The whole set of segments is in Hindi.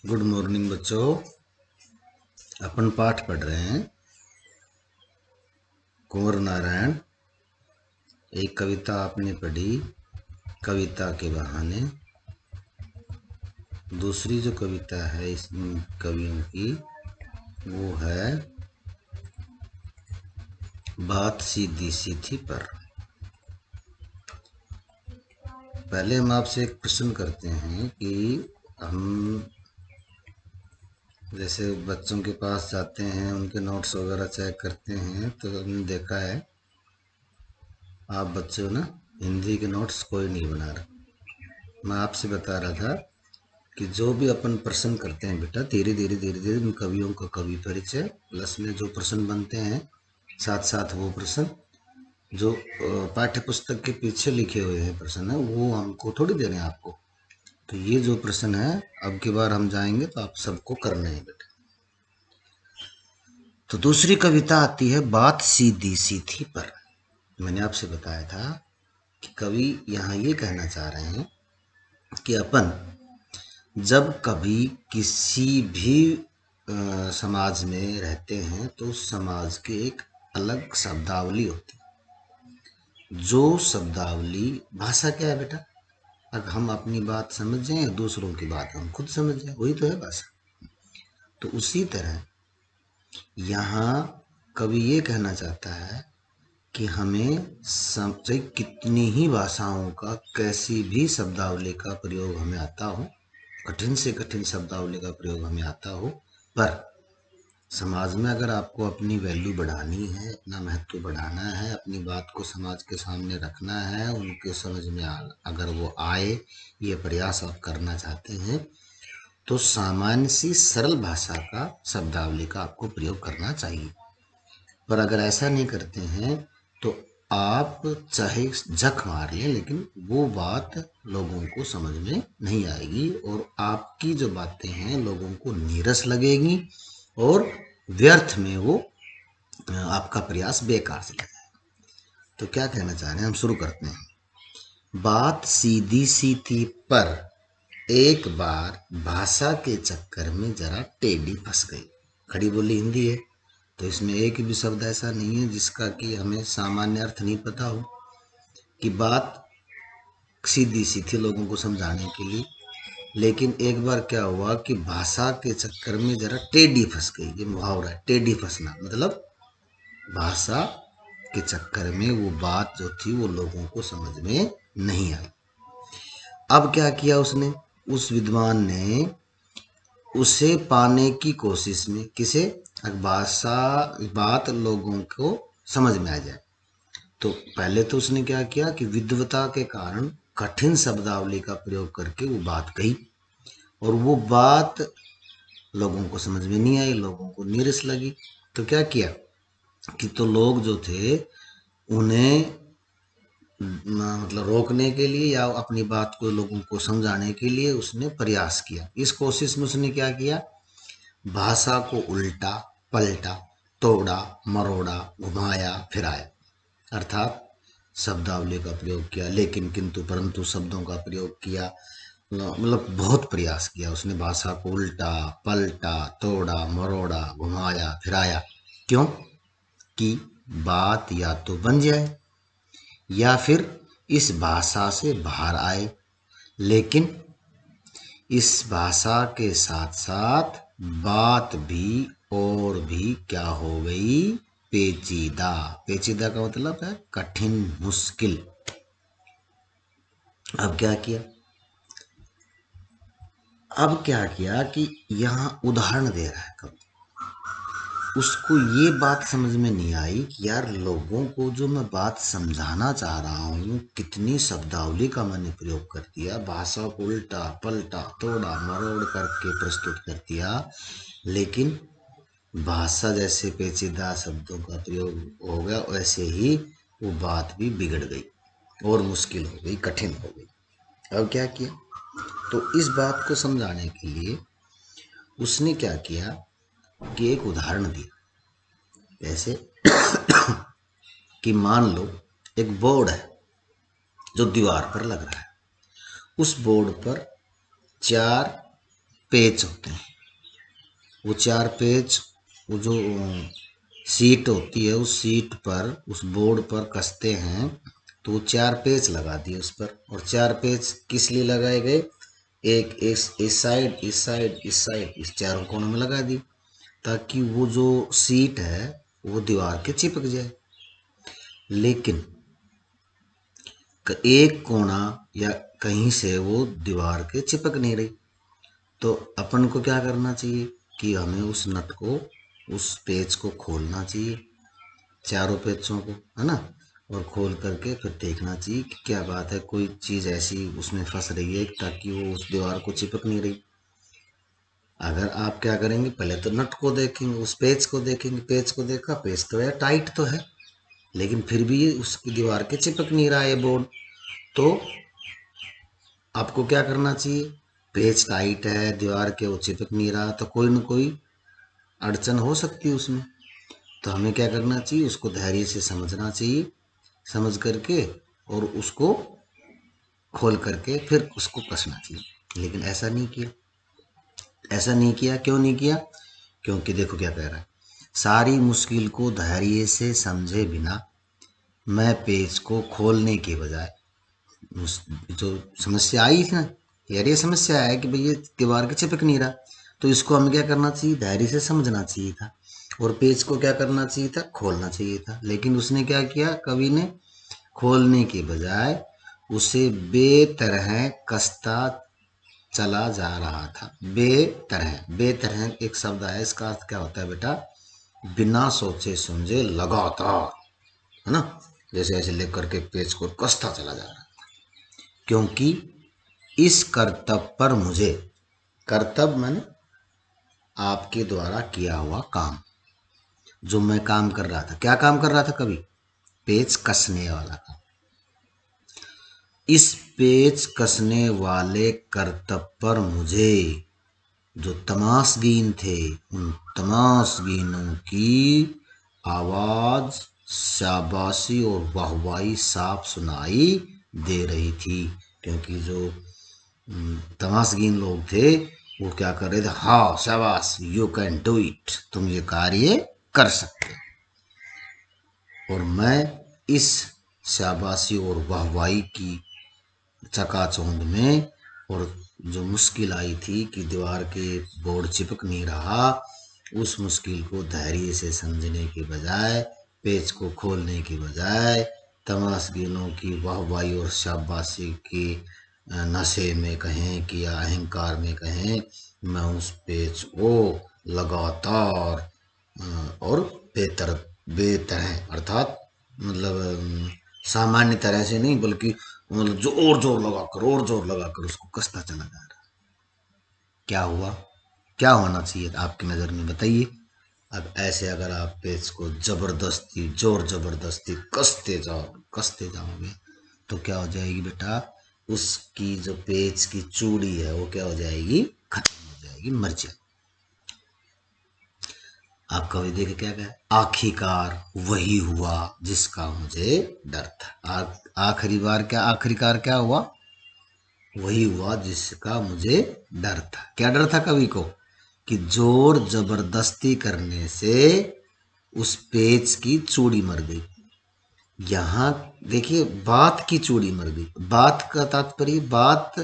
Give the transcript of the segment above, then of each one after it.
गुड मॉर्निंग बच्चों। अपन पाठ पढ़ रहे हैं कुंवर नारायण। एक कविता आपने पढ़ी कविता के बहाने। दूसरी जो कविता है इस कवियों की वो है बात सीधी सी थी पर। पहले हम आपसे एक प्रश्न करते हैं कि हम जैसे बच्चों के पास जाते हैं, उनके नोट्स वगैरह चेक करते हैं, तो हमने देखा है आप बच्चों ना हिंदी के नोट्स कोई नहीं बना रहा। मैं आपसे बता रहा था कि जो भी अपन प्रश्न करते हैं बेटा, धीरे धीरे उन कवियों का कवि परिचय प्लस में जो प्रश्न बनते हैं, साथ साथ वो प्रश्न जो पाठ्य पुस्तक के पीछे लिखे हुए हैं प्रश्न है, वो हमको थोड़ी देने हैं आपको। तो ये जो प्रश्न है अब की बार हम जाएंगे तो आप सबको करने हैं बेटा। तो दूसरी कविता आती है बात सीधी सी थी पर। मैंने आपसे बताया था कि कवि यहाँ ये कहना चाह रहे हैं कि अपन जब कभी किसी भी समाज में रहते हैं तो समाज की एक अलग शब्दावली होती है। जो शब्दावली भाषा क्या है बेटा? अगर हम अपनी बात समझ जाएं या दूसरों की बात हम खुद समझ जाएं, वही तो है भाषा। तो उसी तरह यहाँ कवि ये कहना चाहता है कि हमें चाहे कितनी ही भाषाओं का कैसी भी शब्दावली का प्रयोग हमें आता हो, कठिन से कठिन शब्दावली का प्रयोग हमें आता हो, पर समाज में अगर आपको अपनी वैल्यू बढ़ानी है, अपना महत्व बढ़ाना है, अपनी बात को समाज के सामने रखना है, उनके समझ में अगर वो आए, ये प्रयास आप करना चाहते हैं, तो सामान्य सी सरल भाषा का शब्दावली का आपको प्रयोग करना चाहिए। पर अगर ऐसा नहीं करते हैं तो आप चाहे झक मार लें, लेकिन वो बात लोगों को समझ में नहीं आएगी और आपकी जो बातें हैं लोगों को नीरस लगेगी और व्यर्थ में वो आपका प्रयास बेकार से लगेगा। तो क्या कहना चाह रहे हैं, हम शुरू करते हैं। बात सीधी सी थी पर एक बार भाषा के चक्कर में जरा टेढ़ी फंस गई। खड़ी बोली हिंदी है तो इसमें एक भी शब्द ऐसा नहीं है जिसका कि हमें सामान्य अर्थ नहीं पता हो। कि बात सीधी सी थी लोगों को समझाने के लिए, लेकिन एक बार क्या हुआ कि भाषा के चक्कर में जरा टेढ़ी फंस गई। ये मुहावरा है, टेढ़ी फंसना मतलब भाषा के चक्कर में वो बात जो थी वो लोगों को समझ में नहीं आई। अब क्या किया उसने, उस विद्वान ने उसे पाने की कोशिश में, किसे, भाषा बात लोगों को समझ में आ जाए, तो पहले तो उसने क्या किया कि विद्वता के कारण कठिन शब्दावली का प्रयोग करके वो बात कही और वो बात लोगों को समझ में नहीं आई, लोगों को नीरस लगी। तो क्या किया कि तो लोग जो थे उन्हें मतलब रोकने के लिए या अपनी बात को लोगों को समझाने के लिए उसने प्रयास किया। इस कोशिश में उसने क्या किया, भाषा को उल्टा पलटा, तोड़ा मरोड़ा, घुमाया फिराया, अर्थात शब्दावली का प्रयोग किया, लेकिन किंतु परंतु शब्दों का प्रयोग किया, मतलब बहुत प्रयास किया उसने। भाषा को उल्टा पलटा, तोड़ा मरोड़ा, घुमाया फिराया। क्यों? कि बात या तो बन जाए या फिर इस भाषा से बाहर आए। लेकिन इस भाषा के साथ साथ बात भी और भी क्या हो गई, पेचीदा। पेचीदा का मतलब है कठिन, मुश्किल। अब क्या किया, अब क्या किया कि यहाँ उदाहरण दे रहा है कवि। उसको ये बात समझ में नहीं आई कि यार लोगों को जो मैं बात समझाना चाह रहा हूँ, कितनी शब्दावली का मैंने प्रयोग कर दिया, भाषा को उल्टा पलटा तोड़ा मरोड़ करके प्रस्तुत कर दिया, लेकिन भाषा जैसे पेचीदा शब्दों का प्रयोग हो गया, वैसे ही वो बात भी बिगड़ गई और मुश्किल हो गई, कठिन हो गई। अब क्या किया, तो इस बात को समझाने के लिए उसने क्या किया कि एक उदाहरण दिया। जैसे कि मान लो एक बोर्ड है जो दीवार पर लग रहा है। उस बोर्ड पर 4 पेच होते हैं। वो 4 पेच वो जो सीट होती है उस सीट पर उस बोर्ड पर कसते हैं, तो वो 4 पेच लगा दिए उस पर। और 4 पेच किस लिए लगाए गए? एक इस साइड, इस साइड, इस साइड, इस चारों कोनों में लगा दी, ताकि वो जो सीट है वो दीवार के चिपक जाए। लेकिन एक कोना या कहीं से वो दीवार के चिपक नहीं रही, तो अपन को क्या करना चाहिए कि हमें उस नट को, उस पेच को खोलना चाहिए, चारों पेचों को, है ना। और खोल करके फिर देखना चाहिए कि क्या बात है, कोई चीज़ ऐसी उसमें फंस रही है ताकि वो उस दीवार को चिपक नहीं रही। अगर आप क्या करेंगे, पहले तो नट को देखेंगे, उस पेच को देखेंगे, पेच को देखा, पेच तो है, टाइट तो है, लेकिन फिर भी ये उसकी दीवार के चिपक नहीं रहा है बोर्ड। तो आपको क्या करना चाहिए, पेच टाइट है, दीवार के वो चिपक नहीं रहा, तो कोई न कोई अड़चन हो सकती है उसमें। तो हमें क्या करना चाहिए, उसको धैर्य से समझना चाहिए, समझ करके और उसको खोल करके फिर उसको कसना चाहिए। लेकिन ऐसा नहीं किया, ऐसा नहीं किया। क्यों नहीं किया? क्योंकि देखो क्या कह रहा है, सारी मुश्किल को धैर्य से समझे बिना मैं पेज को खोलने के बजाय, जो समस्या आई थी ना, यार ये समस्या है कि भाई ये दीवार के चिपक नहीं रहा, तो इसको हमें क्या करना चाहिए, धैर्य से समझना चाहिए था और पेज को क्या करना चाहिए था, खोलना चाहिए था। लेकिन उसने क्या किया, कवि ने खोलने के बजाय उसे बेतरह कसता चला जा रहा था। बेतरह, बेतरह एक शब्द है, इसका अर्थ क्या होता है बेटा, बिना सोचे समझे लगातार, है ना, जैसे ऐसे लेकर के पेज को कसता चला जा रहा है। क्योंकि इस कर्तव्य पर मुझे, कर्तव्य मैंने आपके द्वारा किया हुआ काम, जो मैं काम कर रहा था, क्या काम कर रहा था कभी, पेच कसने वाला काम। इस पेच कसने वाले कर्तव्य पर मुझे जो तमाशगीन थे, उन तमाशगीनों की आवाज, शाबाशी और वाहवाही साफ सुनाई दे रही थी। क्योंकि जो तमाशगीन लोग थे वो क्या कर रहे थे, हाँ शाबाश, यू कैन डू इट, तुम ये कार्य कर सकते। और मैं इस शाबाशी और वाहवाही की चकाचौंध में, और जो मुश्किल आई थी कि दीवार के बोर्ड चिपक नहीं रहा, उस मुश्किल को धैर्य से समझने के बजाय, पेज को खोलने के बजाय, तमाशगीनों की वाहवाही और शाबाशी की नशे में कहें कि या अहंकार में कहें, मैं उस पेज को लगातार और बेतर बेतरह, अर्थात मतलब सामान्य तरह से नहीं, बल्कि मतलब जोर जोर लगाकर, और जोर लगाकर उसको कसता चला जा रहा। क्या हुआ, क्या होना चाहिए आपकी नज़र में, बताइए। अब ऐसे अगर आप पेज को जबरदस्ती, जोर जबरदस्ती कसते जाओगे तो क्या हो जाएगी बेटा, उसकी जो पेज की चूड़ी है वो क्या हो जाएगी, खत्म हो जाएगी, मर जाएगी। आप कभी देखे क्या कहा, आखिरकार वही हुआ जिसका मुझे डर था। आखिरी आखिरकार क्या हुआ, वही हुआ जिसका मुझे डर था। क्या डर था कवि को, कि जोर जबरदस्ती करने से उस पेच की चूड़ी मर गई। यहां देखिए, बात की चूड़ी मर गई, बात का तात्पर्य, बात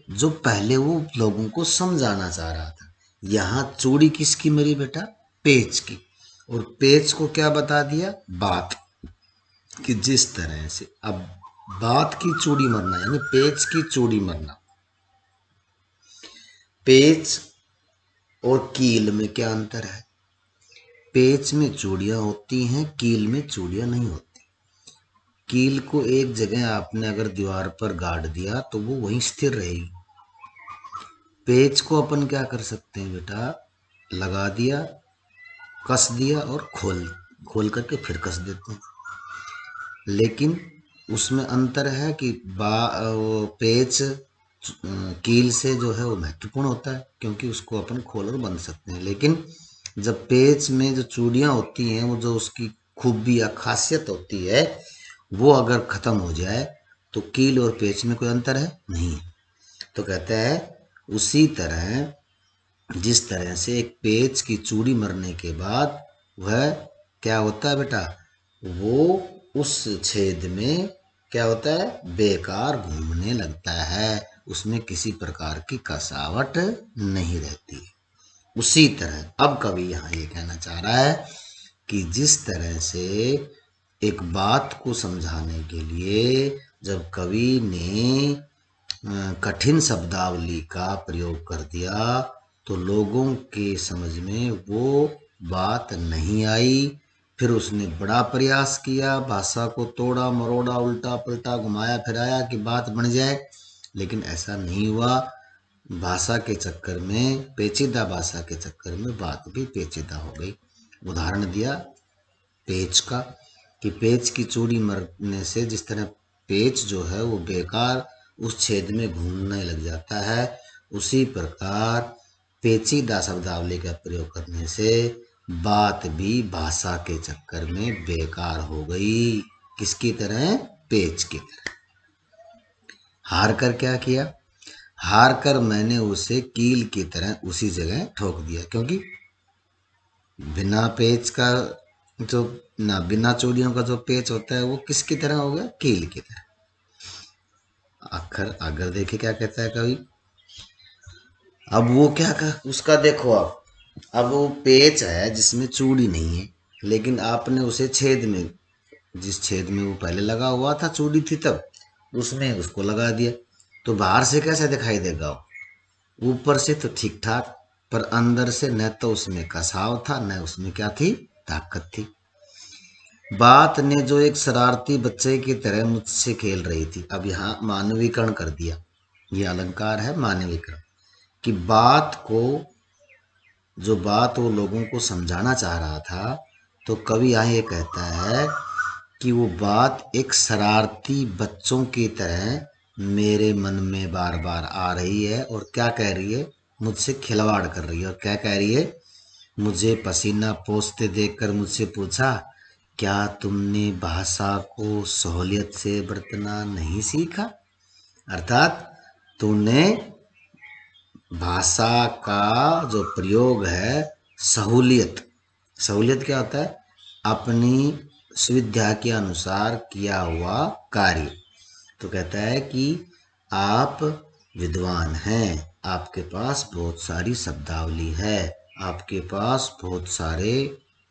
जो पहले वो लोगों को समझाना चाह रहा था। यहां चूड़ी किसकी मरी बेटा, पेच की। और पेच को क्या बता दिया, बात, कि जिस तरह से अब बात की चूड़ी मरना यानी पेच की चूड़ी मरना। पेच और कील में क्या अंतर है, पेच में चूड़ियां होती हैं, कील में चूड़ियां नहीं होती। कील को एक जगह आपने अगर दीवार पर गाड़ दिया तो वो वहीं स्थिर रहेगी। पेच को अपन क्या कर सकते हैं बेटा, लगा दिया, कस दिया और खोल खोल करके फिर कस देते हैं। लेकिन उसमें अंतर है कि वो पेच कील से जो है वो महत्वपूर्ण होता है, क्योंकि उसको अपन खोल और बंद सकते हैं। लेकिन जब पेच में जो चूड़ियां होती हैं, वो जो उसकी खूबी या खासियत होती है, वो अगर खत्म हो जाए तो कील और पेच में कोई अंतर है नहीं। तो कहता है उसी तरह जिस तरह से एक पेच की चूड़ी मरने के बाद वह क्या होता है बेटा, वो उस छेद में क्या होता है, बेकार घूमने लगता है, उसमें किसी प्रकार की कसावट नहीं रहती। उसी तरह अब कवि यहाँ ये कहना चाह रहा है कि जिस तरह से एक बात को समझाने के लिए जब कवि ने कठिन शब्दावली का प्रयोग कर दिया तो लोगों के समझ में वो बात नहीं आई। फिर उसने बड़ा प्रयास किया, भाषा को तोड़ा मरोड़ा, उल्टा पलटा, घुमाया फिराया कि बात बन जाए, लेकिन ऐसा नहीं हुआ। भाषा के चक्कर में, पेचीदा भाषा के चक्कर में बात भी पेचीदा हो गई। उदाहरण दिया पेच का कि पेच की चूड़ी मरने से जिस तरह पेच जो है वो बेकार उस छेद में घूमने लग जाता है, उसी प्रकार पेचीदा शब्दावली का प्रयोग करने से बात भी भाषा के चक्कर में बेकार हो गई। किसकी तरह, पेच की तरह। हार कर क्या किया, हार कर मैंने उसे कील की तरह उसी जगह ठोक दिया, क्योंकि बिना पेच का जो ना, बिना चूड़ियों का जो पेच होता है वो किसकी तरह हो गया, कील की तरह। अखर अगर देखे क्या कहता है कवि, अब वो क्या कर उसका देखो आप, अब वो पेच है जिसमें चूड़ी नहीं है, लेकिन आपने उसे छेद में, जिस छेद में वो पहले लगा हुआ था चूड़ी थी तब, उसमें उसको लगा दिया, तो बाहर से कैसा दिखाई देगा वो, ऊपर से तो ठीक ठाक, पर अंदर से न तो उसमें कसाव था न उसमें क्या थी, ताकत थी। बात ने जो एक शरारती बच्चे की तरह मुझसे खेल रही थी, अब यहाँ मानवीकरण कर दिया, ये अलंकार है मानवीकरण, कि बात को, जो बात वो लोगों को समझाना चाह रहा था, तो कवि यहाँ ये कहता है कि वो बात एक शरारती बच्चों की तरह मेरे मन में बार बार आ रही है, और क्या कह रही है, मुझसे खिलवाड़ कर रही है। और क्या कह रही है, मुझे पसीना पोंछते देखकर मुझसे पूछा, क्या तुमने भाषा को सहूलियत से बरतना नहीं सीखा, अर्थात तूने भाषा का जो प्रयोग है, सहूलियत, सहूलियत क्या होता है, अपनी सुविधा के अनुसार किया हुआ कार्य। तो कहता है कि आप विद्वान हैं, आपके पास बहुत सारी शब्दावली है, आपके पास बहुत सारे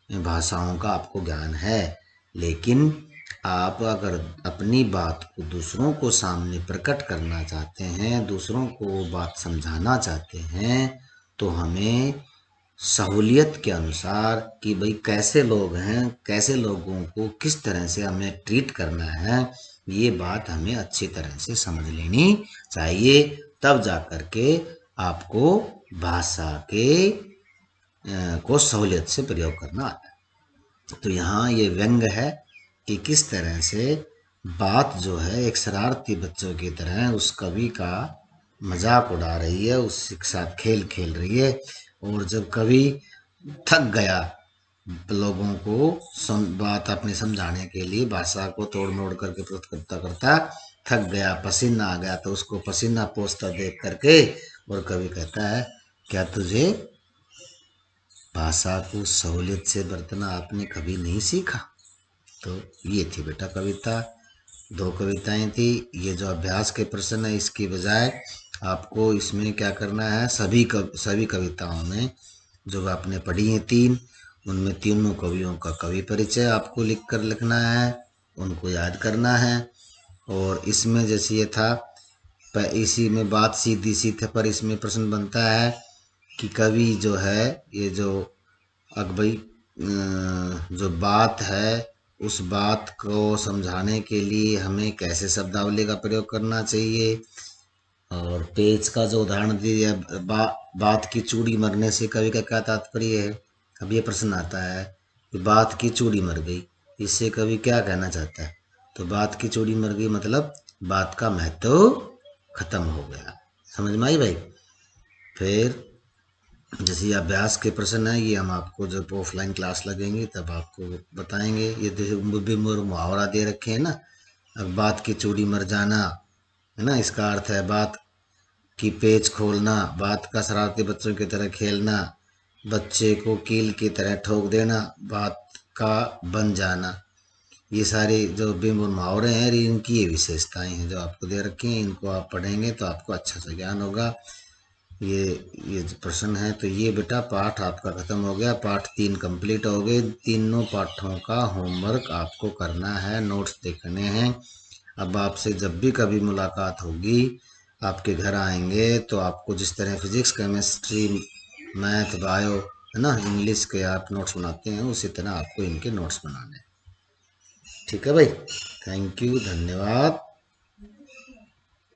भाषाओं का आपको ज्ञान है, लेकिन आप अगर अपनी बात को दूसरों को सामने प्रकट करना चाहते हैं, दूसरों को वो बात समझाना चाहते हैं, तो हमें सहूलियत के अनुसार कि भाई कैसे लोग हैं, कैसे लोगों को किस तरह से हमें ट्रीट करना है, ये बात हमें अच्छी तरह से समझ लेनी चाहिए, तब जा कर के आपको भाषा के को सहूलियत से प्रयोग करना आता है। तो यहाँ ये व्यंग है कि किस तरह से बात जो है एक शरारती बच्चों की तरह उस कवि का मजाक उड़ा रही है, उसके साथ खेल खेल रही है, और जब कवि थक गया लोगों को बात अपने समझाने के लिए, भाषा को तोड़ मोड़ करके प्रस्तुत करता करता थक गया, पसीना आ गया, तो उसको पसीना पोंछता देख करके और कवि कहता है, क्या तुझे भाषा को सहूलियत से बरतना आपने कभी नहीं सीखा। तो ये थी बेटा कविता, दो कविताएं थी। ये जो अभ्यास के प्रश्न है, इसकी बजाय आपको इसमें क्या करना है, सभी कविताओं में जो आपने पढ़ी हैं तीन, उनमें तीनों कवियों का कवि परिचय आपको लिख कर लिखना है, उनको याद करना है। और इसमें जैसे ये था, इसी में बात सीधी सी थे, पर इसमें प्रश्न बनता है कि कवि जो है, ये जो भाई जो बात है, उस बात को समझाने के लिए हमें कैसे शब्दावली का प्रयोग करना चाहिए, और पेच का जो उदाहरण दिया, बात की चूड़ी मरने से कवि का क्या तात्पर्य है। अब ये प्रश्न आता है कि बात की चूड़ी मर गई, इससे कवि क्या कहना चाहता है, तो बात की चूड़ी मर गई मतलब बात का महत्व खत्म हो गया। समझ में आई भाई। फिर जैसे ये अभ्यास के प्रश्न है, ये हम आपको जब ऑफलाइन क्लास लगेंगी तब आपको बताएंगे। ये भी मुहावरा दे रखे हैं ना, अब बात की चूड़ी मर जाना है ना, इसका अर्थ है बात कि पेज खोलना, बात का शरारती बच्चों की तरह खेलना, बच्चे को कील की तरह ठोक देना, बात का बन जाना, ये सारी जो बिंब मुहावरे हैं इनकी ये विशेषताएं हैं जो आपको दे रखी हैं। इनको आप पढ़ेंगे तो आपको अच्छा सा ज्ञान होगा। ये जो प्रश्न है, तो ये बेटा पाठ आपका खत्म हो गया। पाठ 3 कंप्लीट हो गए। तीनों पाठों का होमवर्क आपको करना है, नोट्स देखने हैं। अब आपसे जब भी कभी मुलाकात होगी, आपके घर आएंगे तो आपको जिस तरह फिजिक्स, केमिस्ट्री, मैथ, बायो, है ना, इंग्लिश के आप नोट्स बनाते हैं, उसी तरह आपको इनके नोट्स बनाने हैं। ठीक है भाई, थैंक यू, धन्यवाद।